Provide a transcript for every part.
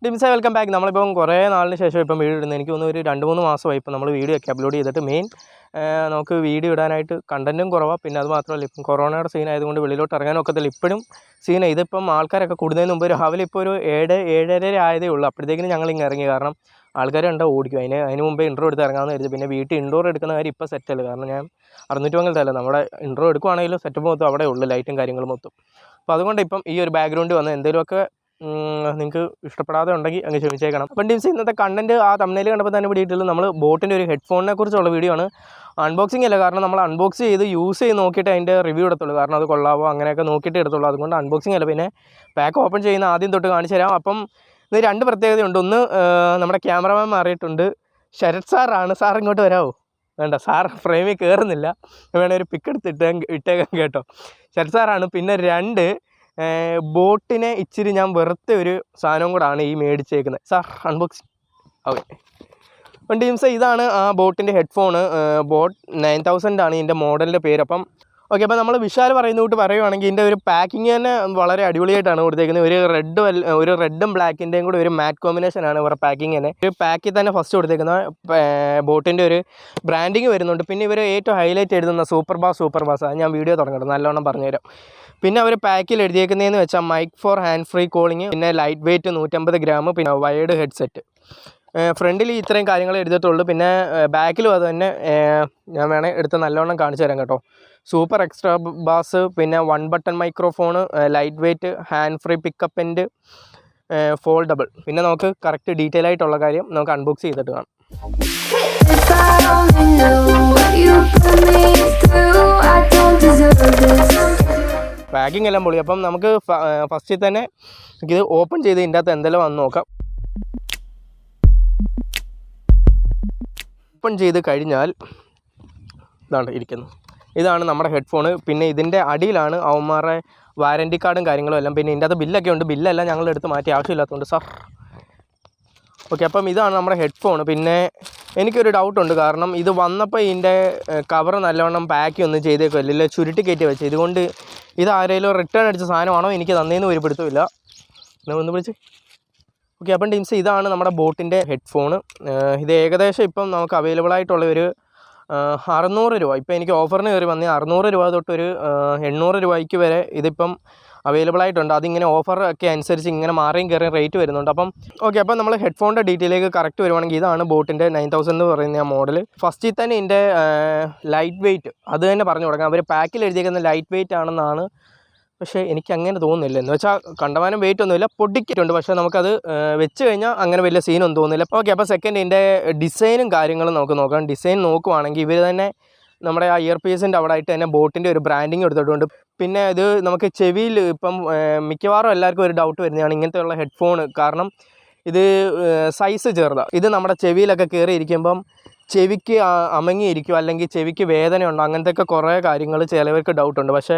ഡിംസ welcome back. നമ്മളിപ്പം കുറേ നാളിന് ശേഷം ഇപ്പം വീഡിയോ ഇടുന്നത്. എനിക്ക് തോന്നുന്നു ഒരു 2-3 മാസമായി ഇപ്പം നമ്മൾ വീഡിയോ ഒക്കെ അപ്ലോഡ് ചെയ്തിട്ട്. നമുക്ക് വീഡിയോ ഇടാനായിട്ട് കണ്ടൻറ്റും കുറവാണ്. പിന്നെ അത് മാത്രമല്ല, ഇപ്പം കൊറോണയുടെ സീൻ ആയതുകൊണ്ട് വെളിയിലോട്ട് ഇറങ്ങാനൊക്കത്തില്ല. ഇപ്പോഴും സീൻ ഇതിപ്പം ആൾക്കാരൊക്കെ കൂടുന്നതിന് മുമ്പ് രാവിലെ ഇപ്പോൾ ഒരു 7-7:30 ആയതേ ഉള്ളൂ. അപ്പോഴത്തേക്കിനും ഞങ്ങൾ ഇങ്ങനെ ഇറങ്ങി. കാരണം ആൾക്കാർ കണ്ടാൽ ഓടിക്കും. അതിന് മുമ്പേ ഇൻട്രോ എടുത്ത് ഇറങ്ങാമെന്ന് കരുതി. പിന്നെ വീട്ടിൽ ഇൻഡോർ എടുക്കുന്ന കാര്യം ഇപ്പോൾ സെറ്റല്ല. കാരണം ഞാൻ 600 നമ്മുടെ ഇൻട്രോ എടുക്കുവാണെങ്കിലും സെറ്റപ്പ് മൊത്തം അവിടെ ഉള്ളു, ലൈറ്റും കാര്യങ്ങളും മൊത്തം. അപ്പോൾ അതുകൊണ്ട് ഇപ്പം ഈ ഒരു ബാക്ക്ഗ്രൗണ്ട് വന്ന് എന്തെങ്കിലുമൊക്കെ നിങ്ങൾക്ക് ഇഷ്ടപ്പെടാതെ ഉണ്ടെങ്കിൽ അങ്ങ് ക്ഷമിച്ചേക്കണം. അപ്പം ടീംസ്, ഇന്നത്തെ കണ്ടൻറ്റ് ആ തമ്മിൽ കണ്ടപ്പോൾ തന്നെ പിടിയിട്ടുള്ളൂ. നമ്മൾ ബോട്ടിൻ്റെ ഒരു ഹെഡ്ഫോണിനെ കുറിച്ചുള്ള വീഡിയോ ആണ്. അൺബോക്സിംഗ് അല്ല, കാരണം നമ്മൾ അൺബോക്സ് ചെയ്ത് യൂസ് ചെയ്ത് നോക്കിയിട്ട് അതിൻ്റെ റിവ്യൂ എടുത്തുള്ളൂ. കാരണം അത് കൊള്ളാവോ അങ്ങനെയൊക്കെ നോക്കിയിട്ട് എടുത്തുള്ളൂ. അതുകൊണ്ട് അൺബോക്സിംഗ് അല്ല. പിന്നെ പാക്ക് ഓപ്പൺ ചെയ്യുന്ന ആദ്യം തൊട്ട് കാണിച്ചു തരാം. അപ്പം ഇത് 2 പ്രത്യേകതയുണ്ട്. ഒന്ന്, നമ്മുടെ ക്യാമറമാൻ മാറിയിട്ടുണ്ട്. ശരത് സാറാണ്. സാർ ഇങ്ങോട്ട് വരാമോ? വേണ്ട, സാർ ഫ്രെയിമിൽ കയറുന്നില്ല. വേണേൽ ഒരു പിക്ക് എടുത്തിട്ട് ഇട്ടേക്കാൻ കേട്ടോ. ശരത് സാറാണ്. പിന്നെ 2, ബോട്ടിനെ ഇച്ചിരി ഞാൻ വെറുത്ത ഒരു സാധനവും കൂടാണ് ഈ മേടിച്ചേക്കുന്നത്. Sir unboxing. ഓക്കെ. അപ്പം ടീംസ്, ഇതാണ് ആ ബോട്ടിൻ്റെ ഹെഡ്ഫോണ്. ബോട്ട് 9000 ആണ് ഇതിൻ്റെ മോഡലിൻ്റെ പേര്. അപ്പം ഓക്കെ. അപ്പോൾ നമ്മൾ വിശാൽ പറയുന്ന കൂട്ട് പറയുവാണെങ്കിൽ ഇതിൻ്റെ ഒരു പാക്കിങ് തന്നെ വളരെ അടിപൊളിയായിട്ടാണ് കൊടുത്തേക്കുന്നത്. ഒരു റെഡും ബ്ലാക്കിൻ്റെയും കൂടെ ഒരു മാറ്റ് കോമ്പിനേഷനാണ് ഇവരുടെ പാക്കിങ് തന്നെ. ഒരു പാക്കിൽ തന്നെ ഫസ്റ്റ് കൊടുത്തേക്കുന്നത് ബോട്ടിൻ്റെ ഒരു ബ്രാൻഡിങ് വരുന്നുണ്ട്. പിന്നെ ഇവർ ഏറ്റവും ഹൈലൈറ്റ് എഴുതുന്ന സൂപ്പർ ബാസ് അത് ഞാൻ വീഡിയോ തുടങ്ങട്ടെ, നല്ലോണം പറഞ്ഞുതരാം. പിന്നെ അവർ പാക്കിൽ എഴുതിയേക്കുന്നതെന്ന് വെച്ചാൽ mic for hand free calling, പിന്നെ ലൈറ്റ് വെയ്റ്റ് 150 ഗ്രാം, പിന്നെ വയേർഡ് ഹെഡ്സെറ്റ്. ഫ്രണ്ടിൽ ഇത്രയും കാര്യങ്ങൾ എഴുതിയിട്ടുള്ളൂ. പിന്നെ ബാക്കിലും അത് തന്നെ ഞാൻ വേണേൽ എടുത്ത് നല്ലോണം കാണിച്ചു തരാം കേട്ടോ. സൂപ്പർ എക്സ്ട്രാ ബാസ്, പിന്നെ 1 button microphone, light weight, hand free pickup and foldable. പിന്നെ നമുക്ക് കറക്റ്റ് ഡീറ്റെയിൽ ആയിട്ടുള്ള കാര്യം നമുക്ക് അൺബോക്സ് ചെയ്തിട്ട് കാണാം. പാക്കിംഗ് എല്ലാം പൊളി. അപ്പം നമുക്ക് ഫസ്റ്റിൽ തന്നെ ഇത് ഓപ്പൺ ചെയ്ത് ഇതിൻ്റെ അകത്ത് എന്തെല്ലാം വന്ന് നോക്കാം. ഓപ്പൺ ചെയ്ത് കഴിഞ്ഞാൽ ഇതാണ് ഇരിക്കുന്നത്. ഇതാണ് നമ്മുടെ ഹെഡ്ഫോണ്. പിന്നെ ഇതിൻ്റെ അടിയിലാണ് അവന്മാരുടെ വാറൻറ്റി കാർഡും കാര്യങ്ങളും എല്ലാം. പിന്നെ ഇതിൻ്റെ അകത്ത് ബില്ലൊക്കെ ഉണ്ട്. ബില്ലെല്ലാം ഞങ്ങൾ എടുത്ത് മാറ്റി, ആവശ്യമില്ലാത്തതുകൊണ്ട് സാർ. ഓക്കെ. അപ്പം ഇതാണ് നമ്മുടെ ഹെഡ്ഫോൺ. പിന്നെ എനിക്കൊരു ഡൗട്ടുണ്ട്. കാരണം ഇത് വന്നപ്പോൾ ഇതിൻ്റെ കവർ നല്ലവണ്ണം പാക്ക് ഒന്നും ചെയ്തേക്കുമല്ലോ, ഇല്ല ചുരുട്ടി കയറ്റി വെച്ച്. ഇതുകൊണ്ട് ഇത് ആരെങ്കിലും റിട്ടേൺ അടിച്ച സാധനമാണോ എനിക്ക് തന്നേന്ന് ഒരു പിടുത്തമില്ല. ഒന്ന് വിളിച്ച്. ഓക്കെ. അപ്പം ടീംസ്, ഇതാണ് നമ്മുടെ ബോട്ടിൻ്റെ ഹെഡ്ഫോണ്. ഇത് ഏകദേശം ഇപ്പം നമുക്ക് അവൈലബിൾ ആയിട്ടുള്ള ഒരു 600 രൂപ. ഇപ്പോൾ എനിക്ക് ഓഫറിന് കയറി വന്നേ 600 രൂപ തൊട്ടൊരു 800 രൂപയ്ക്ക് വരെ ഇതിപ്പം അവൈലബിൾ ആയിട്ടുണ്ട്. അതിങ്ങനെ ഓഫർ ഒക്കെ അനുസരിച്ച് ഇങ്ങനെ മാറിയും കയറിയും റേറ്റ് വരുന്നുണ്ട്. അപ്പം ഓക്കെ. അപ്പം നമ്മൾ ഹെഡ്ഫോണിൻ്റെ ഡീറ്റെയിലേക്ക് കറക്റ്റ് വരുവാണെങ്കിൽ ഇതാണ് ബോട്ടിൻ്റെ 9000 എന്ന് പറയുന്ന ആ മോഡൽ. ഫസ്റ്റിൽ തന്നെ ഇതിൻ്റെ ലൈറ്റ് വെയ്റ്റ് അത് തന്നെ പറഞ്ഞു തുടങ്ങാം. അവർ പാക്കിൽ എഴുതിയേക്കുന്ന ലൈറ്റ് വെയ്റ്റ് ആണെന്നാണ്, പക്ഷേ എനിക്ക് അങ്ങനെ തോന്നുന്നില്ല. എന്ന് വെച്ചാൽ കണ്ടമാനം വെയിറ്റ് ഒന്നുമില്ല, പൊടിക്കിട്ടുണ്ട്. പക്ഷേ നമുക്കത് വെച്ച് കഴിഞ്ഞാൽ അങ്ങനെ വലിയ സീനൊന്നും തോന്നുന്നില്ല. ഓക്കെ. അപ്പോൾ സെക്കൻഡ്, ഇതിൻ്റെ ഡിസൈനും കാര്യങ്ങളും നമുക്ക് നോക്കാം. ഡിസൈൻ നോക്കുവാണെങ്കിൽ ഇവർ തന്നെ നമ്മുടെ ആ ഇയർ പീസിൻ്റെ അവിടെ ആയിട്ട് തന്നെ ബോട്ടിൻ്റെ ഒരു ബ്രാൻഡിങ് എടുത്തിട്ടുണ്ട്. പിന്നെ ഇത് നമുക്ക് ചെവിയിൽ ഇപ്പം മിക്കവാറും എല്ലാവർക്കും ഒരു ഡൗട്ട് വരുന്നതാണ് ഇങ്ങനത്തെയുള്ള ഹെഡ്ഫോൺ. കാരണം ഇത് സൈസ് ചെറുതാണ്. ഇത് നമ്മുടെ ചെവിയിലൊക്കെ കയറിയിരിക്കുമ്പം ചെവിക്ക് അമങ്ങിയിരിക്കും, അല്ലെങ്കിൽ ചെവിക്ക് വേദനയുണ്ടോ, അങ്ങനത്തെയൊക്കെ കുറേ കാര്യങ്ങൾ ചിലവർക്ക് ഡൗട്ടുണ്ട്. പക്ഷേ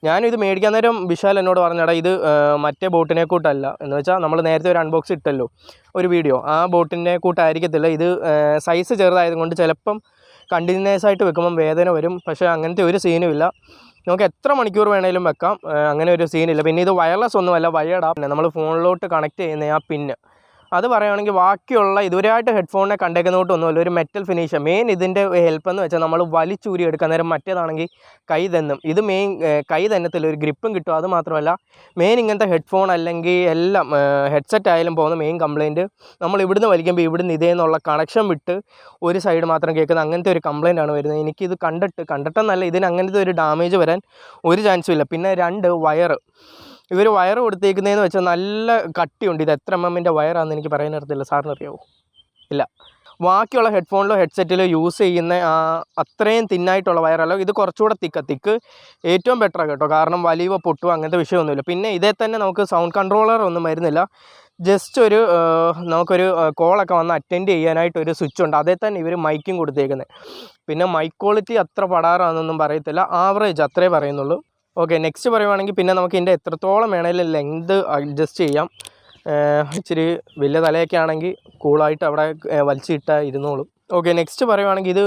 ഞാനിത് മേടിക്കാൻ നേരം വിശാൽ എന്നോട് പറഞ്ഞടാ, ഇത് മറ്റേ ബോട്ടിനെ കൂട്ടല്ല. എന്ന് വെച്ചാൽ നമ്മൾ നേരത്തെ ഒരു അൺബോക്സ് ഇട്ടല്ലോ ഒരു വീഡിയോ, ആ ബോട്ടിനെ കൂട്ടായിരിക്കത്തില്ല. ഇത് സൈസ് ചെറുതായതുകൊണ്ട് ചിലപ്പം കണ്ടിന്യൂസ് ആയിട്ട് വെക്കുമ്പം വേദന വരും. പക്ഷേ അങ്ങനത്തെ ഒരു സീനും ഇല്ല. നമുക്ക് എത്ര മണിക്കൂർ വേണേലും വെക്കാം, അങ്ങനെ ഒരു സീനില്ല. പിന്നെ ഇത് വയർലെസ് ഒന്നുമല്ല, വയേർഡാ. പിന്നെ നമ്മൾ ഫോണിലോട്ട് കണക്ട് ചെയ്യുന്ന ആ പിന്ന് അത് പറയുകയാണെങ്കിൽ ബാക്കിയുള്ള ഇതുവരെയായിട്ട് ഹെഡ്ഫോണിനെ കണ്ടേക്കുന്നതൊട്ടൊന്നുമല്ല, ഒരു മെറ്റൽ ഫിനിഷ്. മെയിൻ ഇതിൻ്റെ ഹെൽപ്പ് എന്ന് വെച്ചാൽ നമ്മൾ വലിച്ചൂരി എടുക്കാൻ നേരം മറ്റേതാണെങ്കിൽ കൈ തെന്നും. ഇത് മെയിൻ കൈ തന്നത്തില്ല, ഒരു ഗ്രിപ്പും കിട്ടും. അത് മാത്രമല്ല, മെയിൻ ഇങ്ങനത്തെ ഹെഡ്ഫോൺ അല്ലെങ്കിൽ എല്ലാം ഹെഡ്സെറ്റ് ആയാലും പോകുന്ന മെയിൻ കംപ്ലയിൻറ്റ്, നമ്മൾ ഇവിടുന്ന് വലിക്കുമ്പോൾ ഇവിടുന്ന് ഇതേന്നുള്ള കണക്ഷൻ വിട്ട് ഒരു സൈഡ് മാത്രം കേൾക്കുന്ന അങ്ങനത്തെ ഒരു കംപ്ലയിൻ്റാണ് വരുന്നത്. എനിക്കിത് കണ്ടിട്ടെന്നല്ല, ഇതിന് അങ്ങനത്തെ ഒരു ഡാമേജ് വരാൻ ഒരു ചാൻസും ഇല്ല. പിന്നെ 2 വയറ്, ഇവർ വയർ കൊടുത്തേക്കുന്നതെന്ന് വെച്ചാൽ നല്ല കട്ടിയുണ്ട്. ഇത് എത്ര MM-ൻ്റെ വയറാണെന്ന് എനിക്ക് പറയാൻ അറിയത്തില്ല. സാറിന് അറിയാമോ? ഇല്ല. ബാക്കിയുള്ള ഹെഡ്ഫോണിലോ ഹെഡ്സെറ്റിലോ യൂസ് ചെയ്യുന്ന അത്രയും തിന്നായിട്ടുള്ള വയറല്ല. ഇത് കുറച്ചുകൂടെ തിക്ക് ഏറ്റവും ബെറ്ററാണ് കേട്ടോ. കാരണം വലിയ പൊട്ടുക അങ്ങനത്തെ വിഷയമൊന്നുമില്ല. പിന്നെ ഇതേ തന്നെ നമുക്ക് സൗണ്ട് കൺട്രോളർ ഒന്നും വരുന്നില്ല. ജസ്റ്റ് ഒരു നമുക്കൊരു കോളൊക്കെ വന്ന് അറ്റൻഡ് ചെയ്യാനായിട്ടൊരു സ്വിച്ച് ഉണ്ട്. അതേ തന്നെ ഇവർ മൈക്കും കൊടുത്തേക്കുന്നത്. പിന്നെ മൈക്ക് ക്വാളിറ്റി അത്ര പടാറാണെന്നൊന്നും പറയത്തില്ല, ആവറേജ് അത്രേ പറയുന്നുള്ളൂ. ഓക്കെ. നെക്സ്റ്റ് പറയുവാണെങ്കിൽ പിന്നെ നമുക്ക് ഇതിൻ്റെ എത്രത്തോളം വേണമെങ്കിലും ലെങ്ത് അഡ്ജസ്റ്റ് ചെയ്യാം. ഇച്ചിരി വലിയ തലയൊക്കെ ആണെങ്കിൽ കൂളായിട്ട് അവിടെ വലിച്ചിട്ടാൽ ഇരുന്നോളും. ഓക്കെ. നെക്സ്റ്റ് പറയുവാണെങ്കിൽ ഇത്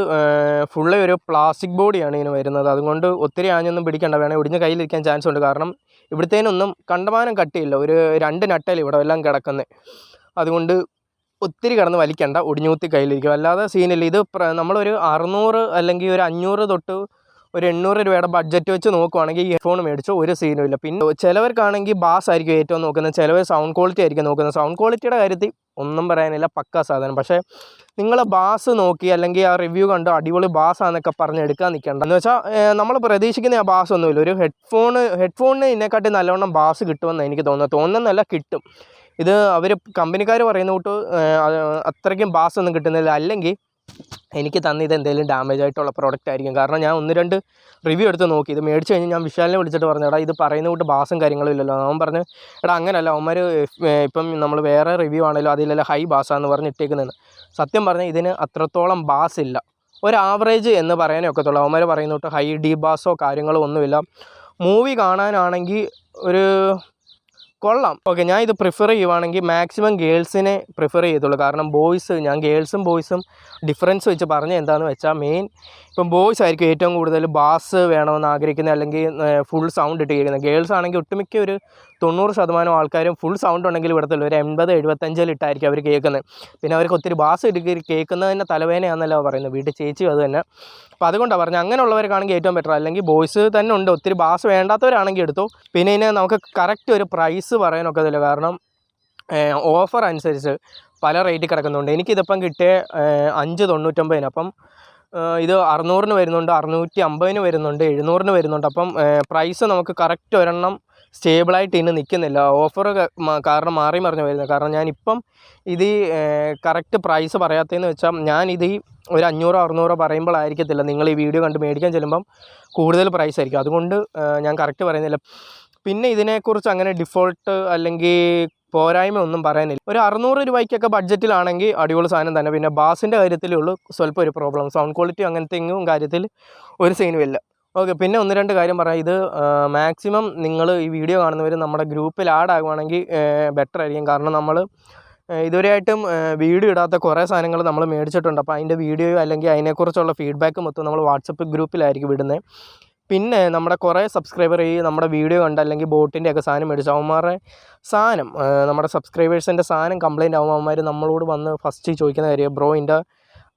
ഫുള്ള് ഒരു പ്ലാസ്റ്റിക് ബോഡിയാണ് ഇതിന് വരുന്നത്. അതുകൊണ്ട് ഒത്തിരി ആഞ്ഞൊന്നും പിടിക്കേണ്ട, വേണേൽ ഒടിഞ്ഞ് കയ്യിലിരിക്കാൻ ചാൻസ് ഉണ്ട്. കാരണം ഇവിടുത്തേനൊന്നും കണ്ടമാനം കട്ടിയില്ല, ഒരു 2 നട്ടൽ ഇവിടെ എല്ലാം കിടക്കുന്നത്. അതുകൊണ്ട് ഒത്തിരി കിടന്ന് വലിക്കണ്ട, ഒടിഞ്ഞൂത്തി കയ്യിലിരിക്കും, അല്ലാതെ സീനില്ല. ഇത് നമ്മളൊരു 600 അല്ലെങ്കിൽ ഒരു 500 തൊട്ട് ഒരു 800 രൂപയുടെ ബഡ്ജറ്റ് വെച്ച് നോക്കുവാണെങ്കിൽ ഈ ഹെഡ്ഫോൺ മേടിച്ചോ ഒരു സീനും ഇല്ല. പിന്നെ ചിലവർക്കാണെങ്കിൽ ബാസ് ആയിരിക്കും ഏറ്റവും നോക്കുന്നത്, ചിലവർ സൗണ്ട് ക്വാളിറ്റി ആയിരിക്കും നോക്കുന്നത്. സൗണ്ട് ക്വാളിറ്റിയുടെ കാര്യത്തിൽ ഒന്നും പറയാനില്ല, പക്കാ സാധനം. പക്ഷേ നിങ്ങൾ ബാസ് നോക്കി അല്ലെങ്കിൽ ആ റിവ്യൂ കണ്ട് അടിപൊളി ബാസാന്നൊക്കെ പറഞ്ഞ് എടുക്കാൻ നിൽക്കേണ്ട. എന്ന് വെച്ചാൽ നമ്മൾ പ്രതീക്ഷിക്കുന്ന ആ ബാസ് ഒന്നുമില്ല. ഒരു ഹെഡ്ഫോണിന് ഇതിനെക്കാട്ടി നല്ലവണ്ണം ബാസ് കിട്ടുമെന്ന് എനിക്ക് തോന്നുന്നതല്ല, കിട്ടും. ഇത് അവർ കമ്പനിക്കാർ പറയുന്ന കൂട്ട് അത്രയ്ക്കും ബാസ് ഒന്നും കിട്ടുന്നില്ല. അല്ലെങ്കിൽ എനിക്ക് തന്നിത് എന്തെങ്കിലും ഡാമേജ് ആയിട്ടുള്ള പ്രോഡക്റ്റ് ആയിരിക്കും. കാരണം ഞാൻ 1-2 റിവ്യൂ എടുത്ത് നോക്കി. ഇത് മേടിച്ച് കഴിഞ്ഞ് ഞാൻ വിശാലിനെ വിളിച്ചിട്ട് പറഞ്ഞു, എടാ ഇത് പറയുന്ന കൂട്ട് ബാസും കാര്യങ്ങളും ഇല്ലല്ലോ. അവൻ പറഞ്ഞ്, എടാ അങ്ങനെയല്ല, അവന്മാർ ഇപ്പം നമ്മൾ വേറെ റിവ്യൂ ആണെങ്കിലും അതിലെല്ലാം ഹൈ ബാസാന്ന് പറഞ്ഞ് ഇട്ടേക്കുന്നതെന്ന്. സത്യം പറഞ്ഞാൽ ഇതിന് അത്രത്തോളം ബാസ് ഇല്ല, ഒരു ആവറേജ് എന്ന് പറയാനേ ഒക്കത്തുള്ളൂ. അവന്മാർ പറയുന്ന കൂട്ട് ഹൈ ഡി ബാസോ കാര്യങ്ങളോ ഒന്നുമില്ല. മൂവി കാണാനാണെങ്കിൽ ഒരു കൊള്ളാം. ഓക്കെ, ഞാൻ ഇത് പ്രിഫർ ചെയ്യുവാണെങ്കിൽ മാക്സിമം ഗേൾസിനെ പ്രിഫർ ചെയ്തുള്ളൂ. കാരണം ഞാൻ ഗേൾസും ബോയ്സും ഡിഫറൻസ് വെച്ച് പറഞ്ഞ എന്താണെന്ന് വെച്ചാൽ, മെയിൻ ഇപ്പം ബോയ്സ് ആയിരിക്കും ഏറ്റവും കൂടുതൽ ബാസ് വേണമെന്ന് ആഗ്രഹിക്കുന്നത്, അല്ലെങ്കിൽ ഫുൾ സൗണ്ട് ഇട്ട് കേൾക്കുന്നത്. ഗേൾസ് ആണെങ്കിൽ ഒട്ടുമിക്ക ഒരു 90% ആൾക്കാരും ഫുൾ സൗണ്ട് ഉണ്ടെങ്കിൽ ഇവിടത്തുള്ളൂ ഒരു 80-75 ഇട്ടായിരിക്കും അവർ കേൾക്കുന്നത്. പിന്നെ അവർക്ക് ഒത്തിരി ബാസ് ഇട്ട് കേൾക്കുന്നതിൻ്റെ തലവേദനയാണെന്നല്ല പറയുന്നത്, വീട്ടിൽ ചേച്ചിയും അത് തന്നെ. അപ്പോൾ അതുകൊണ്ടാണ് പറഞ്ഞത്, അങ്ങനെയുള്ളവർക്കാണെങ്കിൽ ഏറ്റവും ബെറ്റർ. അല്ലെങ്കിൽ ബോയ്സ് തന്നെ ഉണ്ട്, ഒത്തിരി ബാസ് വേണ്ടാത്തവരാണെങ്കിൽ എടുത്തു. പിന്നെ ഇതിന് നമുക്ക് കറക്റ്റ് ഒരു പ്രൈസ് പറയാനൊക്കത്തില്ല, കാരണം ഓഫർ അനുസരിച്ച് പല റേറ്റിൽ കിടക്കുന്നുണ്ട്. എനിക്കിതിപ്പം കിട്ടിയ 599. അപ്പം ഇത് 600-ന് വരുന്നുണ്ട്, 650-ന് വരുന്നുണ്ട്, 700-ന് വരുന്നുണ്ട്. അപ്പം പ്രൈസ് നമുക്ക് കറക്റ്റ് ഒരെണ്ണം സ്റ്റേബിളായിട്ട് ഇന്ന് നിൽക്കുന്നില്ല. ഓഫർ കാരണം മാറി മറിഞ്ഞ് വരുന്നത്. കാരണം ഞാനിപ്പം ഇത് കറക്റ്റ് പ്രൈസ് പറയാത്തതെന്ന് വെച്ചാൽ, ഞാനിത് ഒരു 500-600 പറയുമ്പോഴായിരിക്കത്തില്ല നിങ്ങൾ ഈ വീഡിയോ കണ്ട് മേടിക്കാൻ ചെല്ലുമ്പം കൂടുതൽ പ്രൈസ് ആയിരിക്കും. അതുകൊണ്ട് ഞാൻ കറക്റ്റ് പറയുന്നില്ല. പിന്നെ ഇതിനെക്കുറിച്ച് അങ്ങനെ ഡിഫോൾട്ട് അല്ലെങ്കിൽ പോരായ്മ ഒന്നും പറയാനില്ല. ഒരു 600 രൂപയ്ക്കൊക്കെ ബഡ്ജറ്റിലാണെങ്കിൽ അടിപൊളി സാധനം തന്നെ. പിന്നെ ബാസിൻ്റെ കാര്യത്തിലേ ഉള്ളൂ സ്വല്പം ഒരു പ്രോബ്ലം, സൗണ്ട് ക്വാളിറ്റി അങ്ങനത്തെ എങ്ങും കാര്യത്തിൽ ഒരു സീനും ഇല്ല. ഓക്കെ, പിന്നെ 1-2 കാര്യം പറയാം. ഇത് മാക്സിമം നിങ്ങൾ ഈ വീഡിയോ കാണുന്നവർ നമ്മുടെ ഗ്രൂപ്പിൽ ആഡ് ആകുവാണെങ്കിൽ ബെറ്റർ ആയിരിക്കും. കാരണം നമ്മൾ ഇതുവരെയായിട്ടും വീഡിയോ ഇടാത്ത കുറേ സാധനങ്ങൾ നമ്മൾ മേടിച്ചിട്ടുണ്ട്. അപ്പോൾ അതിൻ്റെ വീഡിയോ അല്ലെങ്കിൽ അതിനെക്കുറിച്ചുള്ള ഫീഡ്ബാക്ക് മൊത്തം നമ്മൾ വാട്സപ്പ് ഗ്രൂപ്പിലായിരിക്കും വിടുന്നത്. പിന്നെ നമ്മുടെ കുറേ സബ്സ്ക്രൈബർ ഈ നമ്മുടെ വീഡിയോ കണ്ട് അല്ലെങ്കിൽ ബോട്ടിൻ്റെയൊക്കെ സാധനം മേടിച്ചു, അവന്മാരുടെ സാധനം നമ്മുടെ സബ്സ്ക്രൈബേഴ്സിൻ്റെ സാധനം കംപ്ലയിൻ്റ് ആകുമ്പോൾ അവന്മാർ നമ്മളോട് വന്ന് ഫസ്റ്റ് ചോദിക്കുന്ന കാര്യം, ബ്രോ ഇതിൻ്റെ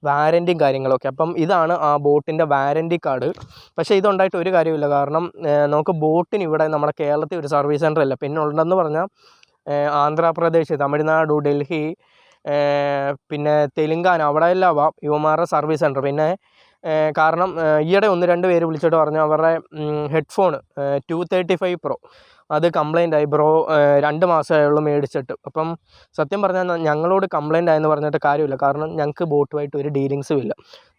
വാറൻറ്റിയും കാര്യങ്ങളൊക്കെ. അപ്പം ഇതാണ് ആ ബോട്ടിൻ്റെ വാറൻറ്റി കാർഡ്. പക്ഷേ ഇതുണ്ടായിട്ട് ഒരു കാര്യമില്ല. കാരണം നമുക്ക് ബോട്ടിന് ഇവിടെ നമ്മുടെ കേരളത്തിൽ ഒരു സർവീസ് സെൻ്റർ ഇല്ല. പിന്നെ ഉണ്ടെന്ന് പറഞ്ഞാൽ ആന്ധ്രാപ്രദേശ്, തമിഴ്നാട്, ഡൽഹി, പിന്നെ തെലുങ്കാന, അവിടെ എല്ലാം ഇവന്മാരുടെ സർവീസ് സെൻ്റർ. പിന്നെ കാരണം ഈയിടെ 1-2 പേര് വിളിച്ചിട്ട് പറഞ്ഞു അവരുടെ ഹെഡ്ഫോൺ 235 Pro അത് കംപ്ലയിൻ്റ് ആയി ബ്രോ, 2 മാസമായുള്ളൂ മേടിച്ചിട്ട്. അപ്പം സത്യം പറഞ്ഞാൽ ഞങ്ങളോട് കംപ്ലയിൻ്റ് ആയെന്ന് പറഞ്ഞിട്ട് കാര്യമില്ല. കാരണം ഞങ്ങൾക്ക് ബോട്ടുമായിട്ട് ഒരു ഡീലിങ്സും ഇല്ല.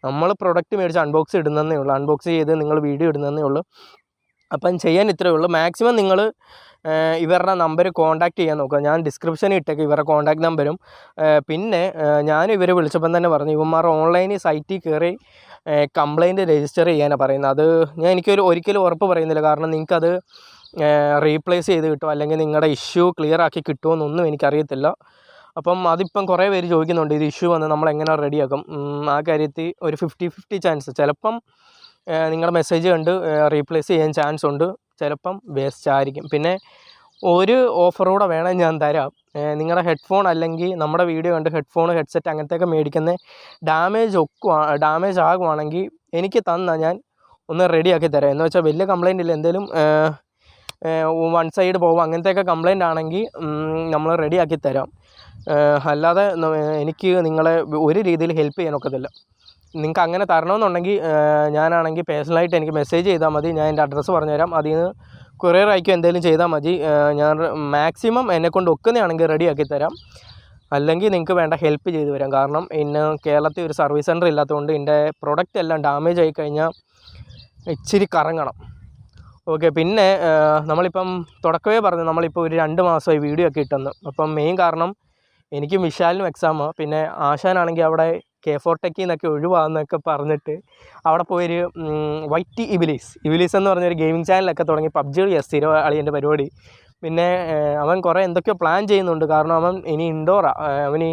നമ്മൾ പ്രൊഡക്റ്റ് മേടിച്ച് അൺബോക്സ് ഇടുന്നതേ ഉള്ളൂ, അൺബോക്സ് ചെയ്ത് നിങ്ങൾ വീഡിയോ ഇടുന്നതേ ഉള്ളൂ. അപ്പം ചെയ്യാൻ ഇത്രയേ ഉള്ളൂ. മാക്സിമം നിങ്ങൾ ഇവരുടെ നമ്പർ കോൺടാക്റ്റ് ചെയ്യാൻ നോക്കുക. ഞാൻ ഡിസ്ക്രിപ്ഷനിൽ ഇട്ടേക്ക് ഇവരുടെ കോൺടാക്ട് നമ്പരും. പിന്നെ ഞാൻ ഇവരെ വിളിച്ചപ്പം തന്നെ പറഞ്ഞു, ഇവന്മാർ ഓൺലൈനിൽ സൈറ്റിൽ കയറി കംപ്ലയിൻറ്റ് രജിസ്റ്റർ ചെയ്യാനാണ് പറയുന്നത്. അത് എനിക്കൊരു ഒരിക്കലും ഉറപ്പ് പറയുന്നില്ല. കാരണം നിങ്ങൾക്കത് റീപ്ലേസ് ചെയ്ത് കിട്ടുമോ അല്ലെങ്കിൽ നിങ്ങളുടെ ഇഷ്യൂ ക്ലിയർ ആക്കി കിട്ടുമോയെന്നൊന്നും എനിക്കറിയത്തില്ല. അപ്പം അതിപ്പം കുറേ പേര് ചോദിക്കുന്നുണ്ട്, ഇത് ഇഷ്യൂ വന്ന് നമ്മളെങ്ങനെ റെഡിയാക്കും. ആ കാര്യത്തിൽ ഒരു 50-50 ചാൻസ്. ചിലപ്പം നിങ്ങളുടെ മെസ്സേജ് കണ്ട് റീപ്ലേസ് ചെയ്യാൻ ചാൻസ് ഉണ്ട്, ചിലപ്പം വേസ്റ്റ് ആയിരിക്കും. പിന്നെ ഒരു ഓഫറൂടെ വേണം ഞാൻ തരാം. നിങ്ങളുടെ ഹെഡ്ഫോൺ അല്ലെങ്കിൽ നമ്മുടെ വീഡിയോ കണ്ട് ഹെഡ്ഫോൺ, ഹെഡ്സെറ്റ് അങ്ങനത്തെയൊക്കെ മേടിക്കുന്ന ഡാമേജ് ആകുവാണെങ്കിൽ എനിക്ക് തന്നാൽ ഞാൻ ഒന്ന് റെഡിയാക്കി തരാം. എന്ന് വെച്ചാൽ വലിയ കംപ്ലയിൻ്റ് ഇല്ല, എന്തെങ്കിലും വൺ സൈഡ് പോകും അങ്ങനത്തെയൊക്കെ കംപ്ലയിൻ്റ് ആണെങ്കിൽ നമ്മൾ റെഡിയാക്കി തരാം. അല്ലാതെ എനിക്ക് നിങ്ങളെ ഒരു രീതിയിൽ ഹെൽപ്പ് ചെയ്യാനൊക്കത്തില്ല. നിങ്ങൾക്ക് അങ്ങനെ തരണമെന്നുണ്ടെങ്കിൽ ഞാനാണെങ്കിൽ പേഴ്സണലായിട്ട് എനിക്ക് മെസ്സേജ് ചെയ്താൽ മതി, ഞാൻ എൻ്റെ അഡ്രസ്സ് പറഞ്ഞുതരാം. അതിൽ നിന്ന് കൊറിയർ അയക്കും എന്തെങ്കിലും ചെയ്താൽ മതി. ഞാൻ മാക്സിമം എന്നെക്കൊണ്ട് ഒക്കുന്നതാണെങ്കിൽ റെഡിയാക്കി തരാം. അല്ലെങ്കിൽ നിങ്ങൾക്ക് വേണ്ട ഹെൽപ്പ് ചെയ്തു തരാം. കാരണം ഇന്ന് കേരളത്തിൽ ഒരു സർവീസ് സെൻ്റർ ഇല്ലാത്തതുകൊണ്ട് എൻ്റെ പ്രൊഡക്റ്റ് എല്ലാം ഡാമേജ് ആയി കഴിഞ്ഞാൽ ഇച്ചിരി കറങ്ങണം. ഓക്കെ, പിന്നെ നമ്മളിപ്പം തുടക്കമേ പറഞ്ഞു നമ്മളിപ്പോൾ ഒരു 2 മാസമായി വീഡിയോ ഒക്കെ ഇട്ടെന്ന്. അപ്പം മെയിൻ കാരണം എനിക്കും വിശാലിനും എക്സാമാണ്. പിന്നെ ആശാനാണെങ്കിൽ അവിടെ k4tech എന്നൊക്കെ ഒഴിവാന്നൊക്കെ പറഞ്ഞിട്ട് അവിടെ പോയൊരു വൈറ്റ് ഇബിലീസ് എന്ന് പറഞ്ഞൊരു ഗെയിമിംഗ് ചാനലൊക്കെ തുടങ്ങി, PUBG സ്ഥിരം അളിയൻ്റെ പരിപാടി. പിന്നെ അവൻ കുറേ എന്തൊക്കെയോ പ്ലാൻ ചെയ്യുന്നുണ്ട്. കാരണം അവൻ ഇനി ഇൻഡോറാണ്, അവന്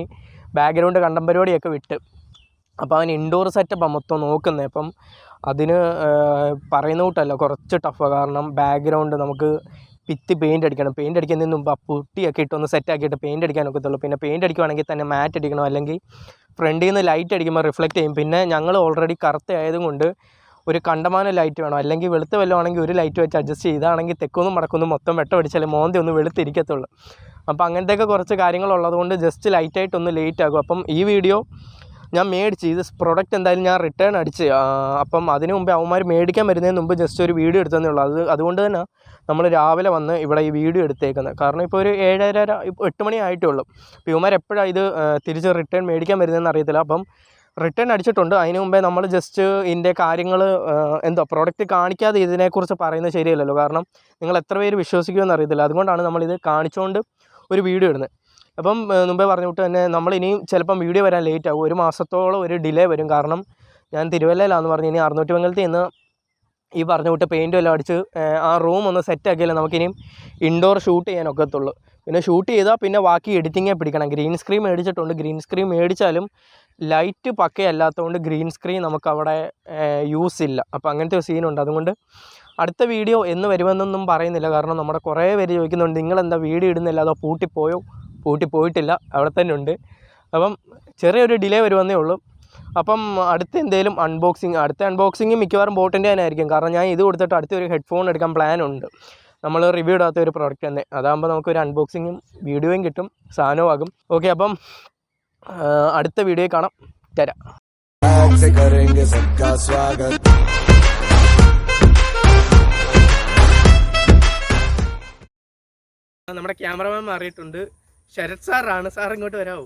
ബാക്ക്ഗ്രൗണ്ട് കണ്ടം പരിപാടിയൊക്കെ വിട്ട്. അപ്പോൾ അവൻ ഇൻഡോർ സെറ്റപ്പാണ് മൊത്തം നോക്കുന്നത്. അപ്പം അതിന് പറയുന്ന കൂട്ടല്ല, കുറച്ച് ടഫാണ്. കാരണം ബാക്ക്ഗ്രൗണ്ട് നമുക്ക് ഭിത്തി പെയിൻ്റ് അടിക്കണം. പെയിൻ്റ് അടിക്കുന്നതിന് മുമ്പ് ആ പുട്ടിയൊക്കെ ഇട്ടൊന്ന് സെറ്റാക്കിയിട്ട് പെയിൻ്റ് അടിക്കാൻ ഒക്കത്തുള്ളൂ. പിന്നെ പെയിൻ്റ് അടിക്കുവാണെങ്കിൽ തന്നെ മാറ്റ് അടിക്കണം, അല്ലെങ്കിൽ ഫ്രണ്ടിൽ നിന്ന് ലൈറ്റ് അടിക്കുമ്പോൾ റിഫ്ലക്റ്റ് ചെയ്യും. പിന്നെ ഞങ്ങൾ ഓൾറെഡി കറുത്ത ആയതുകൊണ്ട് ഒരു കണ്ടമാനം ലൈറ്റ് വേണം, അല്ലെങ്കിൽ വെളുത്ത വല്ലതുമാണെങ്കിൽ ഒരു ലൈറ്റ് വെച്ച് അഡ്ജസ്റ്റ് ചെയ്ത്, ഇതാണെങ്കിൽ തെക്കൊന്നും മടക്കൊന്നും മൊത്തം വെട്ടം അടിച്ചാൽ മോന്തി ഒന്ന് വെളുത്തിരിക്കത്തുള്ളൂ. അപ്പോൾ അങ്ങനത്തെയൊക്കെ കുറച്ച് കാര്യങ്ങളുള്ളതുകൊണ്ട് ജസ്റ്റ് ലൈറ്റായിട്ടൊന്ന് ലേറ്റ് ആകും. അപ്പം ഈ വീഡിയോ ഞാൻ മേടിച്ച് ഇത് പ്രൊഡക്റ്റ് എന്തായാലും ഞാൻ റിട്ടേൺ അടിച്ച്, അപ്പം അതിന് മുമ്പേ അവന്മാർ മേടിക്കാൻ വരുന്നതിന് മുമ്പ് ജസ്റ്റ് ഒരു വീഡിയോ എടുത്തതേ ഉള്ളൂ. അതുകൊണ്ട് തന്നെ നമ്മൾ രാവിലെ വന്ന് ഇവിടെ ഈ വീഡിയോ എടുത്തേക്കുന്നത്. കാരണം ഇപ്പോൾ ഒരു 7:30 8 മണി ആയിട്ടേ ഉള്ളൂ. അപ്പോൾ ഇവന്മാർ എപ്പോഴാണ് ഇത് തിരിച്ച് റിട്ടേൺ മേടിക്കാൻ വരുന്നതെന്ന് അറിയത്തില്ല. അപ്പം റിട്ടേൺ അടിച്ചിട്ടുണ്ട്. അതിന് മുമ്പേ നമ്മൾ ജസ്റ്റ് ഇതിൻ്റെ കാര്യങ്ങൾ പ്രോഡക്റ്റ് കാണിക്കാതെ ഇതിനെക്കുറിച്ച് പറയുന്നത് ശരിയല്ലല്ലോ. കാരണം നിങ്ങൾ എത്ര പേര് വിശ്വസിക്കുമെന്ന് അറിയത്തില്ല. അതുകൊണ്ടാണ് നമ്മളിത് കാണിച്ചുകൊണ്ട് ഒരു വീഡിയോ ഇടുന്നത്. അപ്പം മുമ്പേ പറഞ്ഞു വിട്ട് തന്നെ നമ്മളിനിയും ചിലപ്പം വീഡിയോ വരാൻ ലേറ്റ് ആകും. 1 മാസത്തോളം ഒരു ഡിലേ വരും. കാരണം ഞാൻ തിരുവല്ലയിലാണെന്ന് പറഞ്ഞു, ഇനി അറുന്നൂറ്റിമംഗലത്തിൽ നിന്ന് ഈ പറഞ്ഞ വിട്ട് പെയിൻറ്റും എല്ലാം അടിച്ച് ആ റൂം ഒന്ന് സെറ്റാക്കിയാലേ നമുക്കിനിയും ഇൻഡോർ ഷൂട്ട് ചെയ്യാൻ ഒക്കത്തുള്ളൂ. പിന്നെ ഷൂട്ട് ചെയ്താൽ പിന്നെ ബാക്കി എഡിറ്റിങ്ങേ പിടിക്കണം. ഗ്രീൻ സ്ക്രീൻ മേടിച്ചിട്ടുണ്ട്. ഗ്രീൻ സ്ക്രീൻ മേടിച്ചാലും ലൈറ്റ് പക്കയല്ലാത്തതുകൊണ്ട് ഗ്രീൻ സ്ക്രീൻ നമുക്കവിടെ യൂസ് ഇല്ല. അപ്പോൾ അങ്ങനത്തെ ഒരു സീനുണ്ട്. അതുകൊണ്ട് അടുത്ത വീഡിയോ എന്ന് വരുമെന്നൊന്നും പറയുന്നില്ല. കാരണം നമ്മുടെ കുറേ പേര് ചോദിക്കുന്നുണ്ട്, നിങ്ങളെന്താ വീഡിയോ ഇടുന്നില്ല, അതോ പൂട്ടിപ്പോയിട്ടില്ല, അവിടെ തന്നെ ഉണ്ട്. അപ്പം ചെറിയൊരു ഡിലേ വരുമെന്നേ ഉള്ളൂ. അപ്പം അടുത്ത അടുത്ത അൺബോക്സിങ് മിക്കവാറും ബോട്ടിൻ്റെ തന്നെ ആയിരിക്കും. കാരണം ഞാൻ ഇത് കൊടുത്തിട്ട് അടുത്തൊരു ഹെഡ്ഫോൺ എടുക്കാൻ പ്ലാനുണ്ട്. നമ്മൾ റിവ്യൂ ഇടാത്ത ഒരു പ്രോഡക്റ്റ് തന്നെ. അതാകുമ്പോൾ നമുക്കൊരു അൺബോക്സിങ്ങും വീഡിയോയും കിട്ടും, സാധനവും ആകും. ഓക്കെ, അപ്പം അടുത്ത വീഡിയോയിൽ കാണാം. തരാം. നമ്മുടെ ക്യാമറമാൻ മാറിയിട്ടുണ്ട്. ശരത് സാറാണ്. സാർ ഇങ്ങോട്ട് വരാമോ?